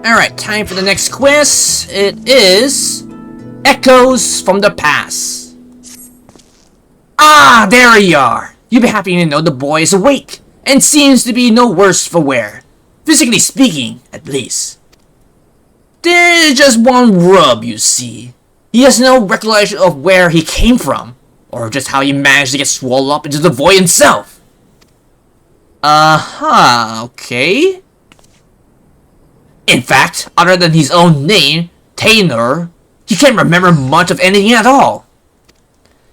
Alright, time for the next quiz. It is Echoes from the Past. Ah, there you are. You'll be happy to know the boy is awake and seems to be no worse for wear. Physically speaking, at least. There's just one rub, you see. He has no recollection of where he came from, or just how he managed to get swallowed up into the void himself. Okay. In fact, other than his own name, Taylor, he can't remember much of anything at all.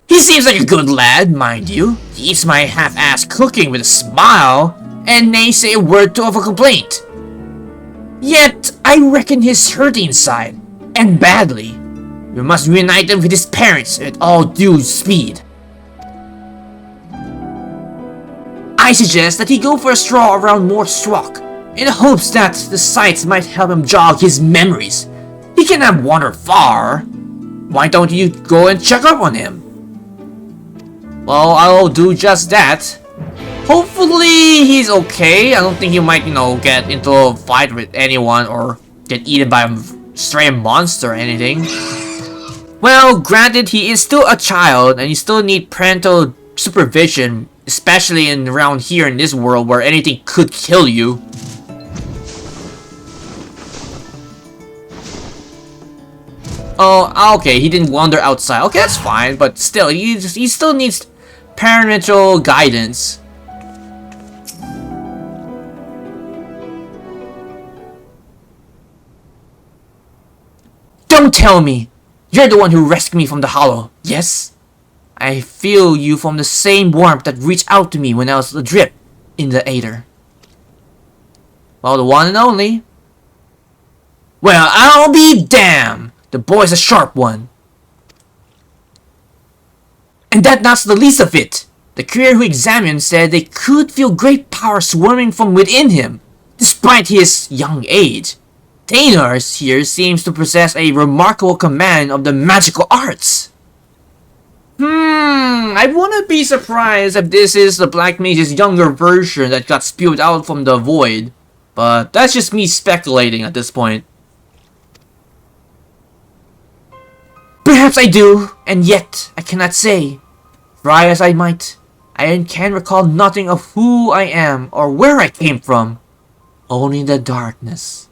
He seems like a good lad, mind you. He eats my half-assed cooking with a smile, and may say a word of a complaint. Yet, I reckon he's hurting inside, and badly. We must reunite him with his parents at all due speed. I suggest that he go for a stroll around Mort's Rock, in hopes that the sights might help him jog his memories. He cannot wander far. Why don't you go and check up on him? Well, I'll do just that. Hopefully he's okay. I don't think he might, get into a fight with anyone or get eaten by a stray monster or anything. Well, granted, he is still a child and you still need parental supervision, especially around here in this world where anything could kill you. Oh, okay, he didn't wander outside. Okay, that's fine, but still, he still needs parental guidance. Don't tell me! You're the one who rescued me from the hollow, yes? I feel you from the same warmth that reached out to me when I was adrift in the Aether. Well, the one and only. Well, I'll be damned! The boy's a sharp one. And that's not the least of it. The creator who examined said they could feel great power swarming from within him, despite his young age. Thanos here seems to possess a remarkable command of the magical arts. I wouldn't be surprised if this is the Black Mage's younger version that got spewed out from the void. But that's just me speculating at this point. Perhaps I do, and yet I cannot say. Try as I might, I can recall nothing of who I am or where I came from. Only the darkness.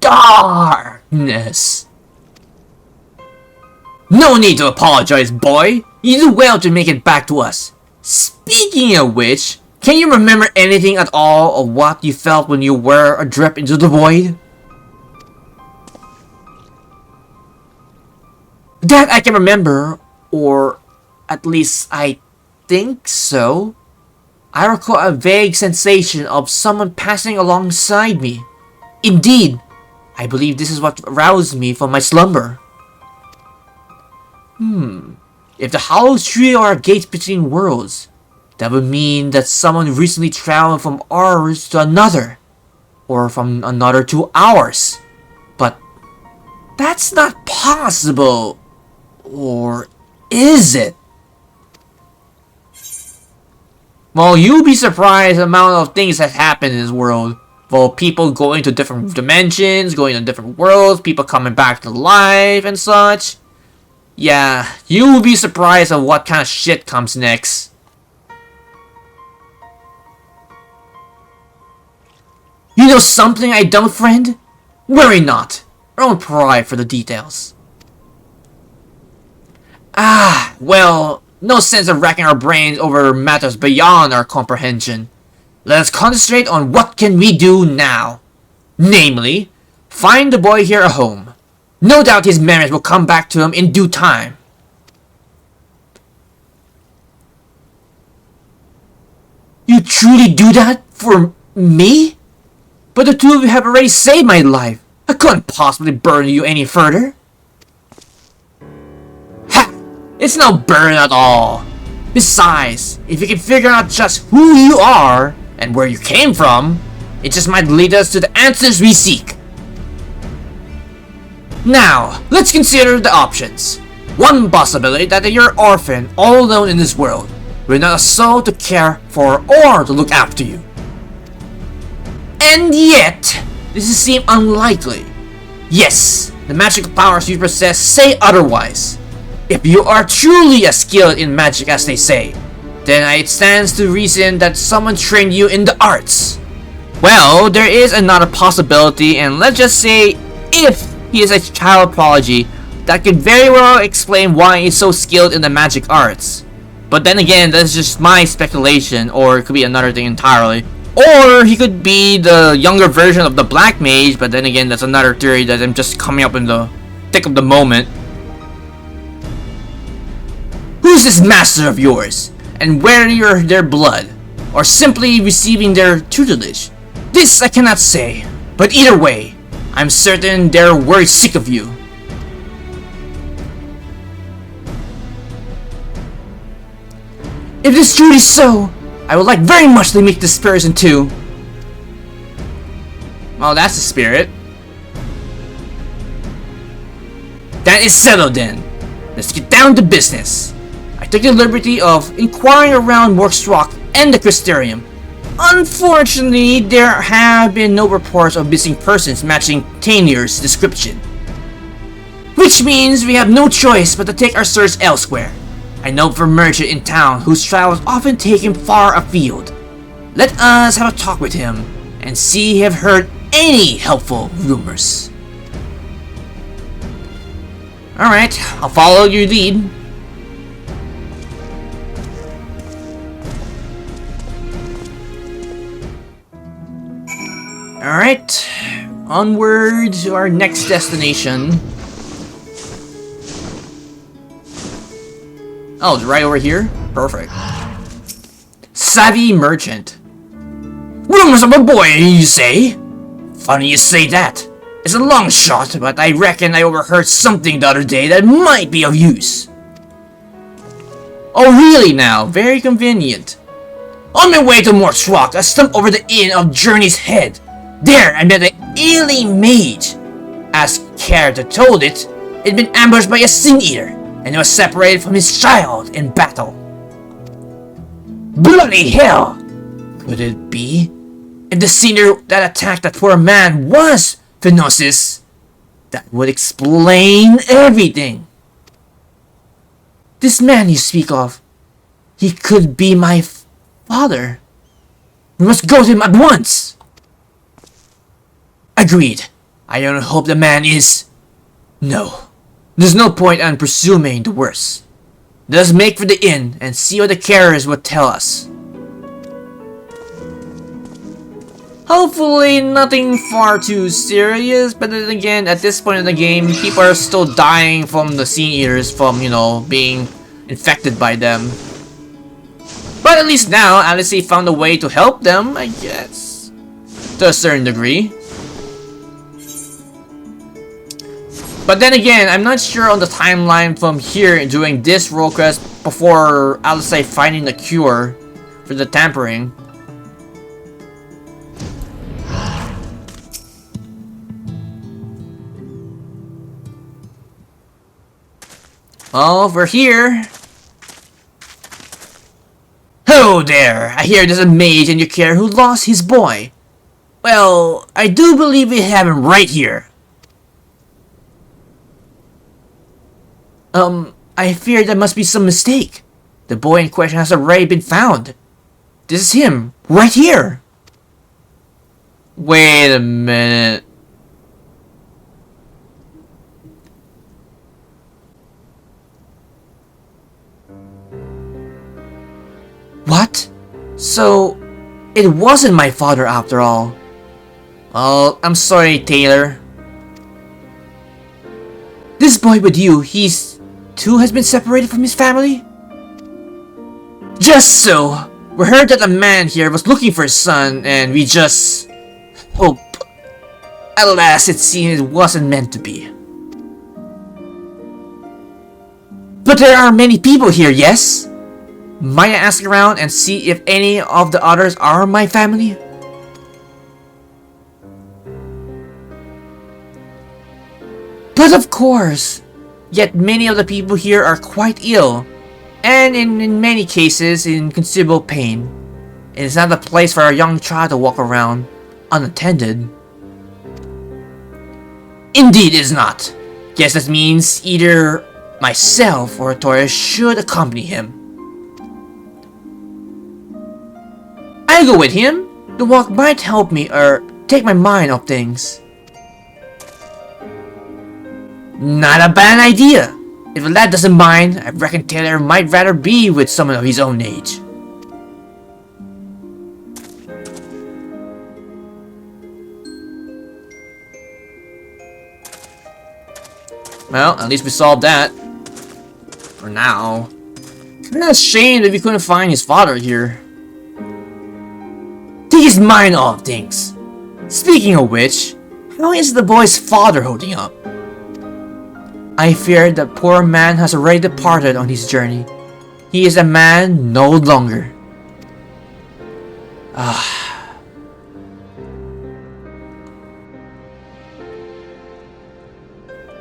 Darkness! No need to apologize, boy. You do well to make it back to us. Speaking of which, can you remember anything at all of what you felt when you were adrift into the void? That I can remember, or at least I think so. I recall a vague sensation of someone passing alongside me. Indeed, I believe this is what aroused me from my slumber. If the hollow tree are gates between worlds, that would mean that someone recently traveled from ours to another, or from another to ours. But that's not possible. Or is it? Well, you'll be surprised the amount of things that happen in this world. Well, people going to different dimensions, going to different worlds, people coming back to life and such. Yeah, you'll be surprised at what kind of shit comes next. You know something I don't, friend? Worry not. I don't pry for the details. Well, no sense of racking our brains over matters beyond our comprehension. Let us concentrate on what can we do now. Namely, find the boy here a home. No doubt his memories will come back to him in due time. You truly do that for me? But the two of you have already saved my life. I couldn't possibly burden you any further. It's no burden at all. Besides, if you can figure out just who you are and where you came from, it just might lead us to the answers we seek. Now, let's consider the options. One possibility that you're an orphan all alone in this world, with not a soul to care for or to look after you. And yet, This seems unlikely. Yes, the magical powers you possess say otherwise. If you are truly as skilled in magic as they say, then it stands to reason that someone trained you in the arts. Well, there is another possibility, and let's just say if he is a child prodigy, that could very well explain why he's so skilled in the magic arts. But then again, that's just my speculation, or it could be another thing entirely. Or he could be the younger version of the Black Mage, but then again, that's another theory that I'm just coming up in the thick of the moment. Who's this master of yours? And where are their blood? Or simply receiving their tutelage? This I cannot say, but either way, I'm certain they're very sick of you. If this truly is so, I would like very much to meet this person too. Well, that's the spirit. That is settled then. Let's get down to business. I took the liberty of inquiring around Morksrock and the Crystarium. Unfortunately, there have been no reports of missing persons matching Tanier's description. Which means we have no choice but to take our search elsewhere. I know of a merchant in town whose travels often take him far afield. Let us have a talk with him and see if he have heard any helpful rumors. Alright, I'll follow your lead. Alright, onward to our next destination. Oh, it's right over here? Perfect. Savvy merchant. Rumors of a boy, you say? Funny you say that. It's a long shot, but I reckon I overheard something the other day that might be of use. Oh really now? Very convenient. On my way to Morksrock, I stumped over the inn of Journey's Head. There I met an ailing mage. As character told it, it'd been ambushed by a sin eater, and he was separated from his child in battle. Bloody hell! Could it be? If the sinner that attacked that poor man was Phenosis, that would explain everything. This man you speak of, he could be my father. We must go to him at once. Agreed. I only hope the man is... No. There's no point in presuming the worst. Let us make for the inn and see what the carriers would tell us. Hopefully nothing far too serious, but then again, at this point in the game, people are still dying from the Sin Eaters from, you know, being infected by them. But at least now, Alice found a way to help them, I guess. To a certain degree. But then again, I'm not sure on the timeline from here doing this role quest before Alice finding the cure for the tampering. Oh, we're here. Ho there! I hear there's a mage in your care who lost his boy. Well, I do believe we have him right here. I fear there must be some mistake. The boy in question has already been found. This is him, right here. Wait a minute. What? So, it wasn't my father after all. Oh, I'm sorry, Taylor. This boy with you, he's... too has been separated from his family? Just so. We heard that a man here was looking for his son, and we just... hope. Alas, it seems it wasn't meant to be. But there are many people here, yes? Might I ask around and see if any of the others are my family? But of course! Yet many of the people here are quite ill, and in many cases in considerable pain. It is not a place for a young child to walk around unattended. Indeed it is not. Guess that means either myself or Tori should accompany him. I'll go with him. The walk might help me or take my mind off things. Not a bad idea. If the lad doesn't mind, I reckon Taylor might rather be with someone of his own age. Well, at least we solved that. For now. Kinda ashamed that we couldn't find his father here. Take his mind off things. Speaking of which, how is the boy's father holding up? I fear the poor man has already departed on his journey. He is a man no longer.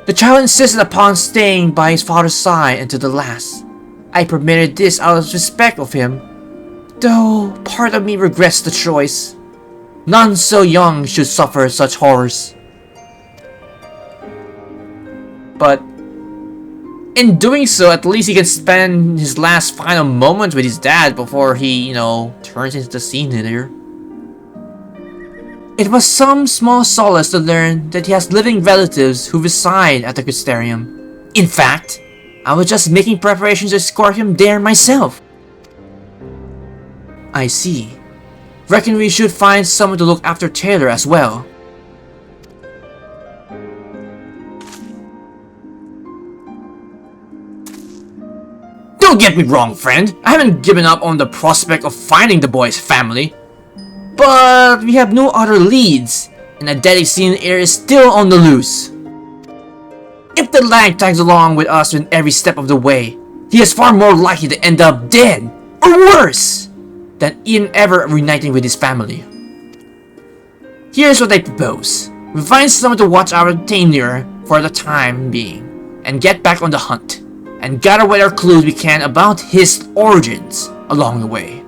The child insisted upon staying by his father's side until the last. I permitted this out of respect of him, though part of me regrets the choice. None so young should suffer such horrors. But in doing so, at least he can spend his last final moments with his dad before he, turns into the scene eater. It was some small solace to learn that he has living relatives who reside at the Crystarium. In fact, I was just making preparations to escort him there myself. I see. Reckon we should find someone to look after Taylor as well. Don't get me wrong, friend. I haven't given up on the prospect of finding the boy's family. But we have no other leads, and the devastation heir is still on the loose. If the lad tags along with us in every step of the way, he is far more likely to end up dead, or worse, than even ever reuniting with his family. Here's what I propose. We find someone to watch our Taylor for the time being, and get back on the hunt, and gather whatever clues we can about his origins along the way.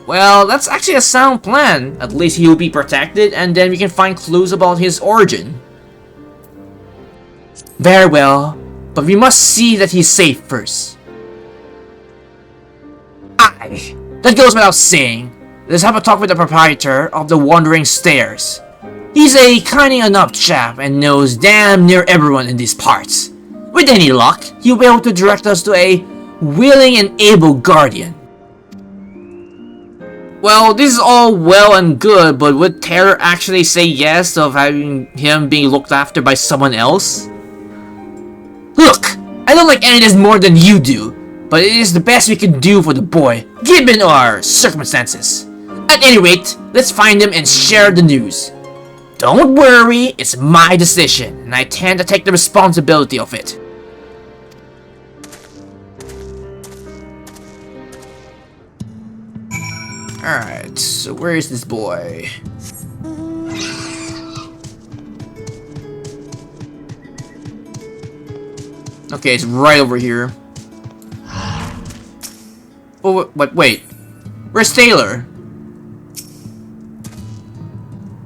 Well, that's actually a sound plan. At least he will be protected, and then we can find clues about his origin. Very well, but we must see that he's safe first. Aye, that goes without saying. Let's have a talk with the proprietor of the Wandering Stairs. He's a cunning enough chap and knows damn near everyone in these parts. With any luck, he'll be able to direct us to a willing and able guardian. Well, this is all well and good, but would Taylor actually say yes of having him being looked after by someone else? Look, I don't like any of this more than you do, but it is the best we can do for the boy, given our circumstances. At any rate, let's find him and share the news. Don't worry, it's my decision, and I tend to take the responsibility of it. Alright, so where is this boy? Okay, it's right over here. Oh, wait. Where's Taylor?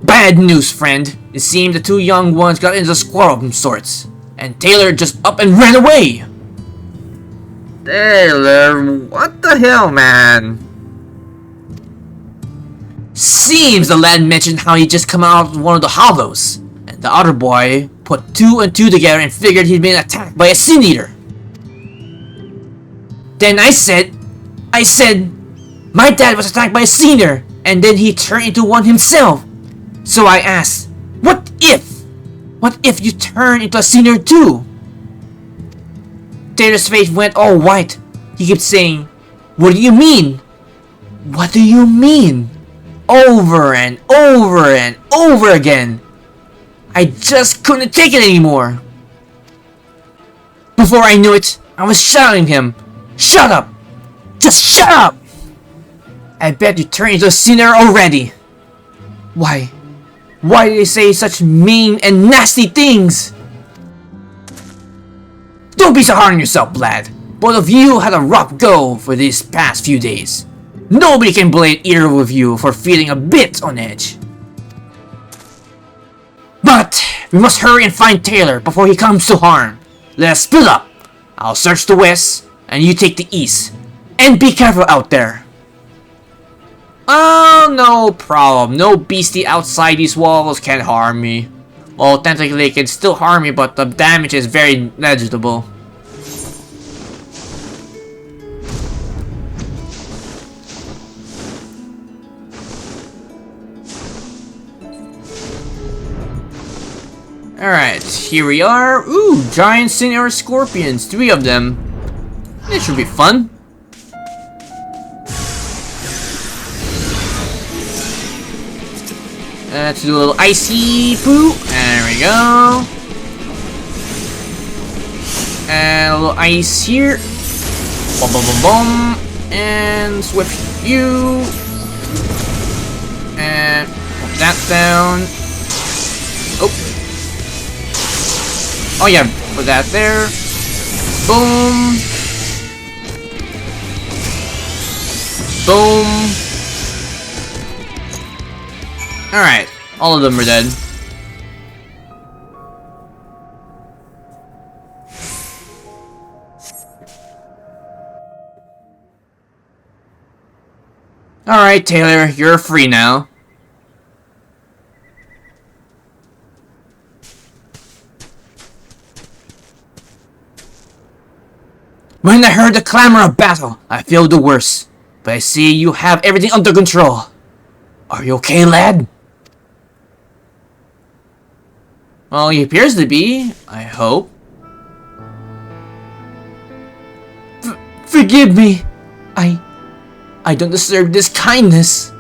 Bad news, friend. It seemed the two young ones got into a squabble of some sorts, and Taylor just up and ran away. Taylor, what the hell, man? Seems the lad mentioned how he just come out of one of the hollows, and the other boy put two and two together and figured he'd been attacked by a sin eater. Then I said, my dad was attacked by a sin eater, and then he turned into one himself. So I asked, what if you turn into a sin eater too? Taylor's face went all white. He kept saying, what do you mean? What do you mean? Over and over and over again. I just couldn't take it anymore. Before I knew it, I was shouting at him, shut up! Just shut up! I bet you turned into a sinner already. Why did they say such mean and nasty things? Don't be so hard on yourself, lad. Both of you had a rough go for these past few days. Nobody can blame either of you for feeling a bit on edge. But We must hurry and find Taylor before he comes to harm. Let us split up. I'll search the west, and you take the east. And be careful out there. Oh, no problem. No beastie outside these walls can harm me. Well, technically it can still harm me, but the damage is very negligible. Alright, here we are. Ooh, giant senior scorpions. 3 of them. This should be fun. Let's do a little icy poo. There we go. And a little ice here. Boom, boom, boom, boom. And switch you. And put that down. Oh. Oh yeah, put that there. Boom. Boom. Alright, all of them are dead. Alright, Taylor, you're free now. When I heard the clamor of battle, I feel the worst. But I see you have everything under control. Are you okay, lad? Well, he appears to be, I hope. Forgive me. I don't deserve this kindness.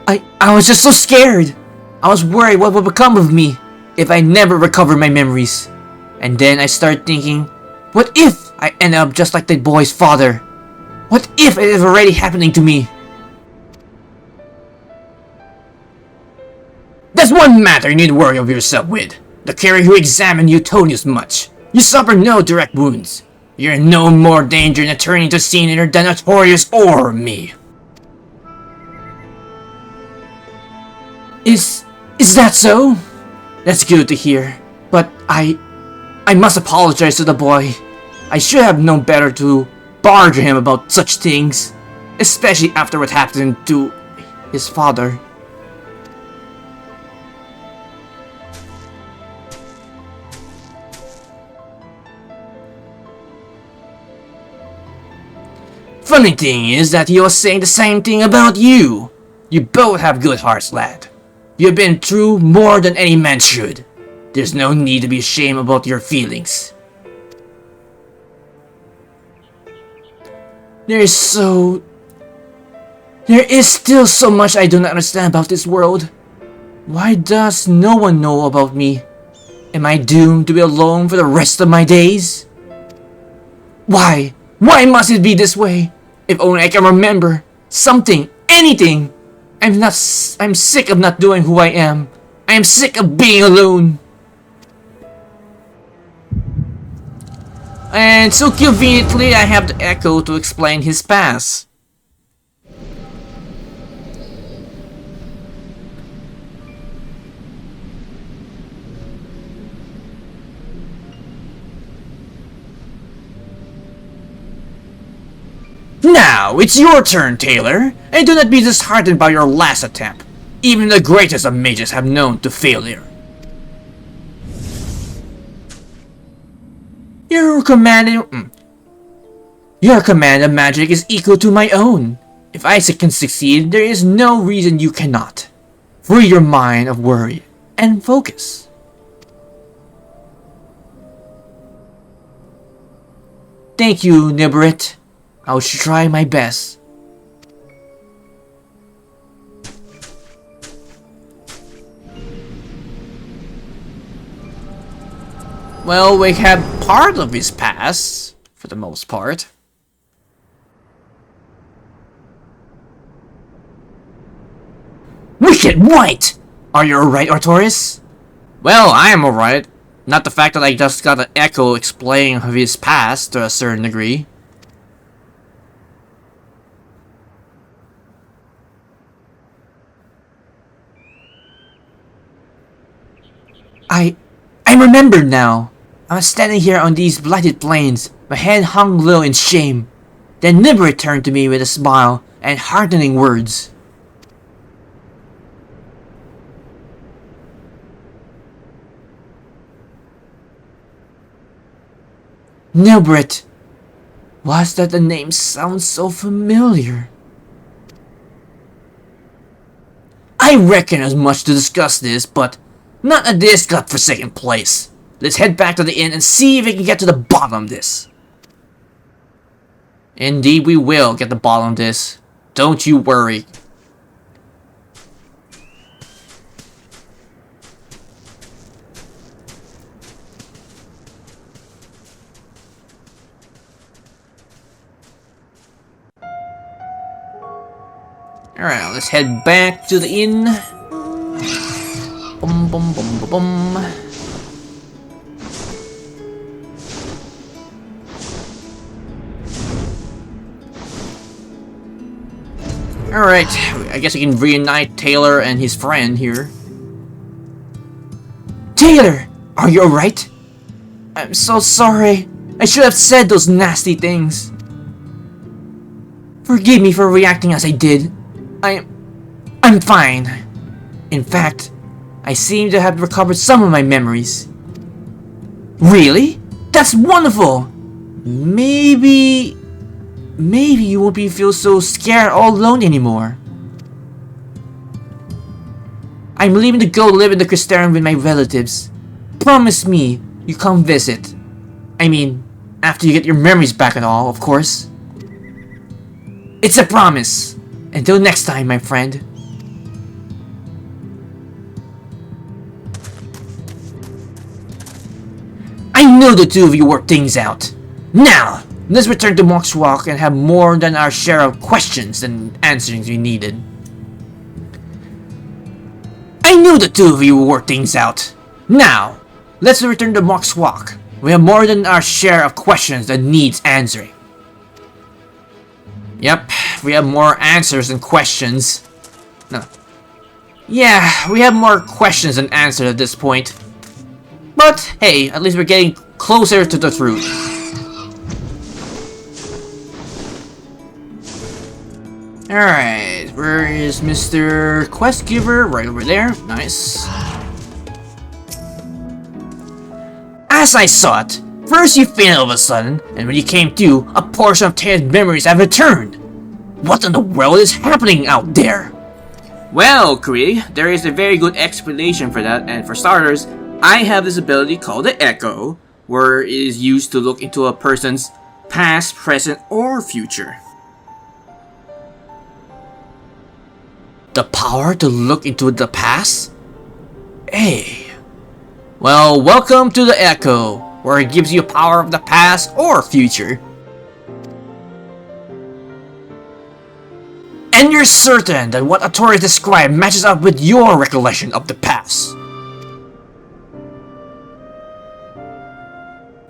I was just so scared. I was worried what would become of me if I never recover my memories. And then I started thinking, what if I end up just like the boy's father? What if it is already happening to me? There's one matter you need to worry over yourself with. The carrier who examined you told you as much. You suffer no direct wounds. You're in no more danger in turning to senior than Notorious or me. Is that so? That's good to hear. But I must apologize to the boy. I should have known better to bother him about such things. Especially after what happened to his father. Funny thing is that he was saying the same thing about you. You both have good hearts, lad. You've been through more than any man should. There's no need to be ashamed about your feelings. There is still so much I do not understand about this world. Why does no one know about me? Am I doomed to be alone for the rest of my days? Why? Why must it be this way? If only I can remember something, anything. I'm sick of not doing who I am. I am sick of being alone. And so conveniently, I have the Echo to explain his past. Now, it's your turn, Taylor, and do not be disheartened by your last attempt. Even the greatest of mages have known to failure. Your command of magic is equal to my own. If Isaac can succeed, there is no reason you cannot. Free your mind of worry and focus. Thank you, Nibirit. I will try my best. Well, we have part of his past, for the most part. Wicked White! Are you alright, Artorias? Well, I am alright. Not the fact that I just got an echo explaining of his past to a certain degree. remember now. I was standing here on these blighted plains, my head hung low in shame. Then Nibrit turned to me with a smile and heartening words. Nibrit! Was that the name sounds so familiar? I reckon as much to discuss this, but not at this godforsaken place. Let's head back to the inn and see if we can get to the bottom of this. Indeed we will get the bottom of this. Don't you worry. Alright, let's head back to the inn. Bum bum bum bum bum. Alright, I guess we can reunite Taylor and his friend here. Taylor! Are you alright? I'm so sorry. I should have said those nasty things. Forgive me for reacting as I did. I'm fine. In fact, I seem to have recovered some of my memories. Really? That's wonderful! Maybe you won't feel so scared all alone anymore. I'm leaving to go live in the Crystarium with my relatives. Promise me you come visit. I mean, after you get your memories back and all, of course. It's a promise. Until next time, my friend. I know the two of you worked things out. Now, let's return to Monk's Walk and have more than our share of questions and answers we needed. I knew the two of you worked things out. Now, let's return to Monk's Walk. We have more than our share of questions that needs answering. Yep, we have more answers than questions. No. Yeah, we have more questions than answers at this point. But, hey, at least we're getting closer to the truth. Alright, where is Mr. Quest Giver? Right over there. Nice. As I saw it, first you fainted all of a sudden, and when you came to, a portion of Taylor's memories have returned. What in the world is happening out there? Well, Kree, there is a very good explanation for that, and for starters, I have this ability called the Echo, where it is used to look into a person's past, present, or future. The power to look into the past? Hey. Well, welcome to the Echo, where it gives you power of the past or future. And you're certain that what authorities describe matches up with your recollection of the past.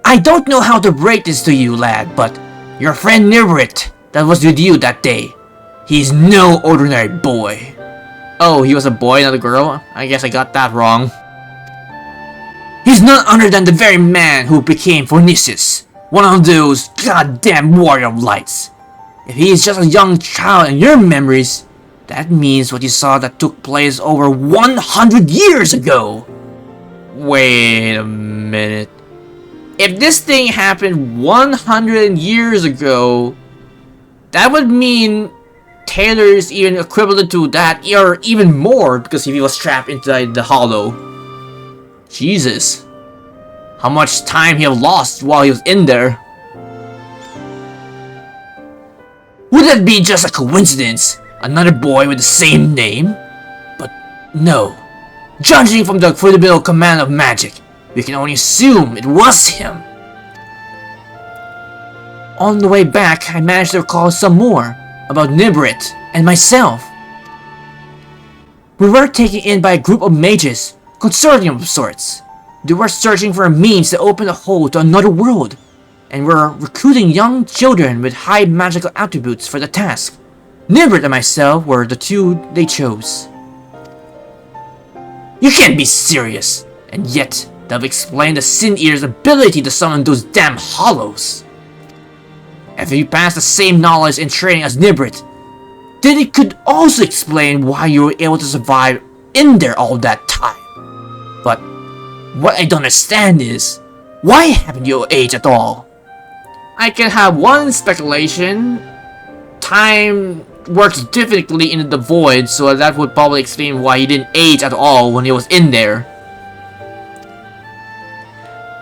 I don't know how to break this to you, lad, but your friend Nibrit that was with you that day, he's no ordinary boy. Oh, he was a boy, not a girl? I guess I got that wrong. He's none other than the very man who became Phoenicis, one of those goddamn warrior of lights. If he is just a young child in your memories, that means what you saw that took place over 100 years ago. Wait a minute. If this thing happened 100 years ago, that would mean Taylor is even equivalent to that, or even more, because if he was trapped inside the hollow. Jesus. How much time he had lost while he was in there. Would that be just a coincidence? Another boy with the same name? But no. Judging from the fundamental command of magic, we can only assume it was him. On the way back, I managed to recall some more about Nibrit and myself. We were taken in by a group of mages, consortium of sorts. They were searching for a means to open a hole to another world, and were recruiting young children with high magical attributes for the task. Nibrit and myself were the two they chose. You can't be serious, and yet that would explain the Sin Eater's ability to summon those damn hollows. If you pass the same knowledge and training as Nibrit, then it could also explain why you were able to survive in there all that time. But what I don't understand is, why haven't you aged at all? I can have one speculation. Time works differently in the void, so that would probably explain why he didn't age at all when he was in there.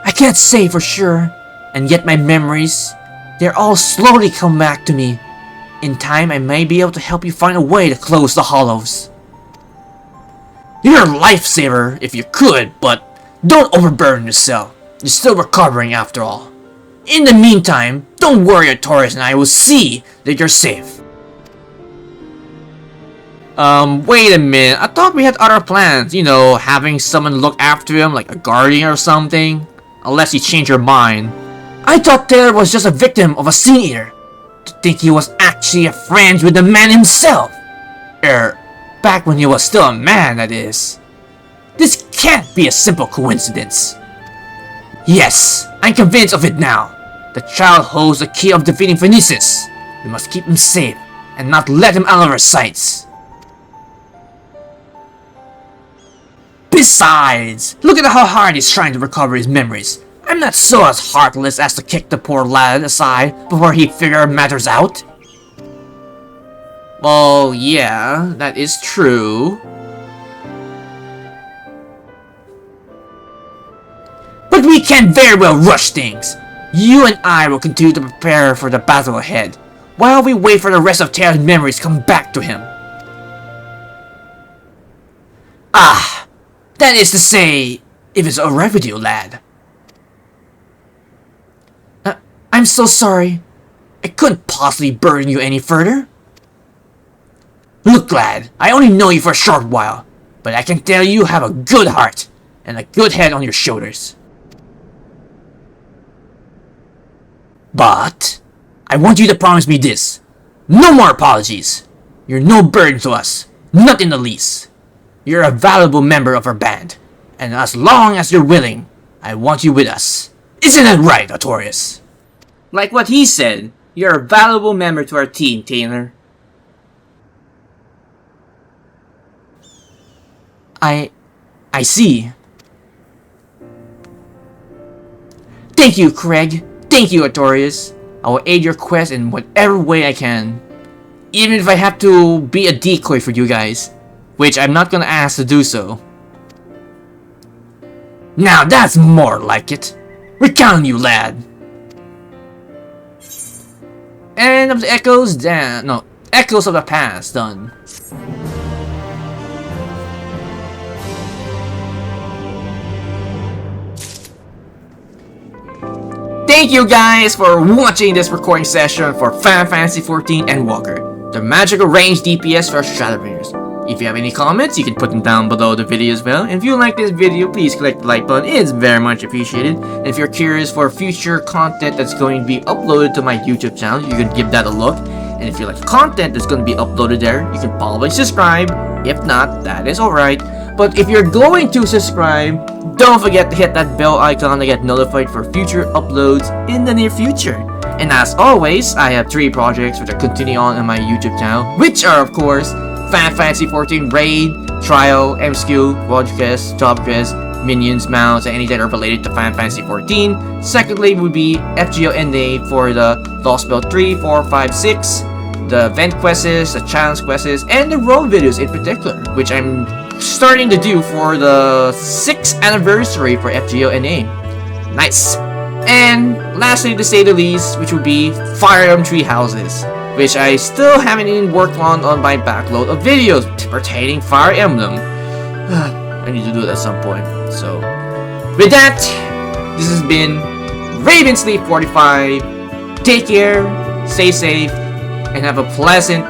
I can't say for sure, and yet my memories, they're all slowly come back to me. In time, I may be able to help you find a way to close the hollows. You're a lifesaver if you could, but don't overburden yourself. You're still recovering after all. In the meantime, don't worry, Taurus and I will see that you're safe. Wait a minute. I thought we had other plans. You know, having someone look after him like a guardian or something. Unless you change your mind. I thought Taylor was just a victim of a Sin Eater. To think he was actually a friend with the man himself. Back when he was still a man, that is. This can't be a simple coincidence. Yes, I'm convinced of it now. The child holds the key of defeating Phoenicius. We must keep him safe and not let him out of our sights. Besides, look at how hard he's trying to recover his memories. I'm not so as heartless as to kick the poor lad aside before he figures matters out. Well, yeah, that is true. But we can very well rush things. You and I will continue to prepare for the battle ahead, while we wait for the rest of Taylor's memories to come back to him. Ah, that is to say, if it's alright with you, lad. I'm so sorry. I couldn't possibly burden you any further. Look, lad, I only know you for a short while, but I can tell you have a good heart and a good head on your shoulders. But I want you to promise me this. No more apologies. You're no burden to us, not in the least. You're a valuable member of our band, and as long as you're willing, I want you with us. Isn't that right, Artorias? Like what he said, you're a valuable member to our team, Taylor. I see. Thank you, Craig. Thank you, Artorias. I will aid your quest in whatever way I can. Even if I have to be a decoy for you guys. Which I'm not gonna ask to do so. Now that's more like it. We're counting you, lad. And of the echoes down. No, echoes of the past done. Thank you guys for watching this recording session for Final Fantasy XIV Endwalker, the magical range DPS for Shadowbringers. If you have any comments, you can put them down below the video as well. And if you like this video, please click the like button. It's very much appreciated. And if you're curious for future content that's going to be uploaded to my YouTube channel, you can give that a look. And if you like the content that's going to be uploaded there, you can probably subscribe. If not, that is alright. But if you're going to subscribe, don't forget to hit that bell icon to get notified for future uploads in the near future. And as always, I have 3 projects which are continuing on my YouTube channel, which are of course Final Fantasy XIV Raid, Trial, MSQ, World Quest, Job Quest, Minions, Mounts, and anything that are related to Final Fantasy XIV. Secondly would be FGO for the Lost Belt 3, 4, 5, 6, the event quests, the challenge quests, and the road videos in particular, which I'm starting to do for the 6th anniversary for FGO. Nice! And lastly, to say the least, which would be Fire Emblem Three Houses, which I still haven't even worked on my backlog of videos pertaining Fire Emblem. I need to do it at some point. So, with that, this has been Ravensleep45. Take care, stay safe, and have a pleasant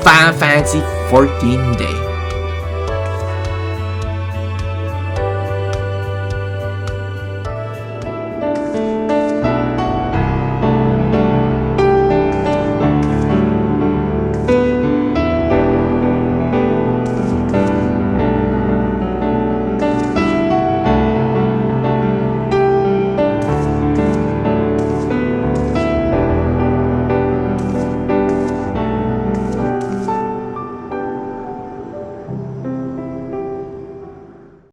Final Fantasy XIV day.